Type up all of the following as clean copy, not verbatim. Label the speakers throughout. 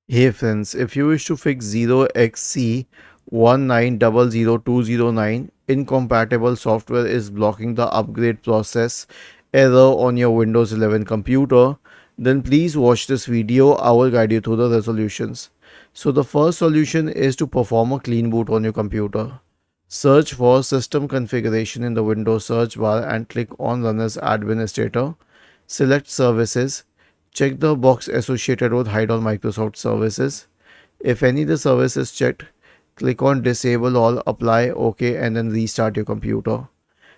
Speaker 1: Hey friends, if you wish to fix 0xC1900209 incompatible software is blocking the upgrade process error on your Windows 11 computer, then please watch this video. I will guide you through the resolutions. So the first solution is to perform a clean boot on your computer. Search for system configuration in the Windows search bar and click on Run as Administrator. Select Services. Check the box associated with Hide all Microsoft Services. If any of the service is checked, click on Disable All, apply OK, and then restart your computer.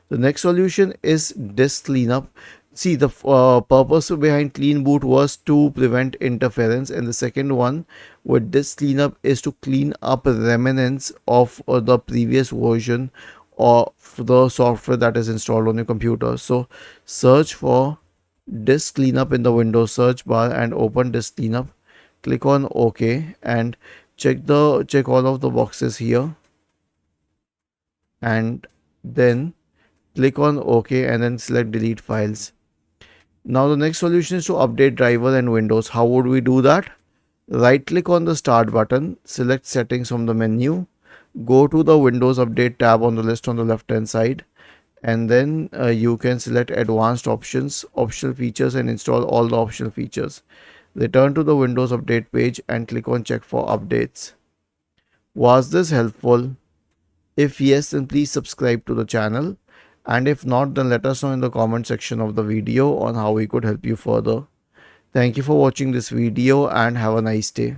Speaker 1: The next solution is disk cleanup. See, the purpose behind clean boot was to prevent interference, and the second one with disk cleanup is to clean up remnants of the previous version of the software that is installed on your computer. So, search for disk cleanup in the Windows search bar and open disk cleanup. Click on OK and check all of the boxes here, and then click on OK and then select delete files. Now the next solution is to update driver and Windows. How would we do that? Right click on the start button, select settings from the menu, go to the Windows update tab on the list on the left hand side, and then you can select advanced options, optional features, and install all the optional features. Return to the Windows update page and click on check for updates. Was this helpful? If yes, then please subscribe to the channel, and if not, then let us know in the comment section of the video on how we could help you further. Thank you for watching this video and have a nice day.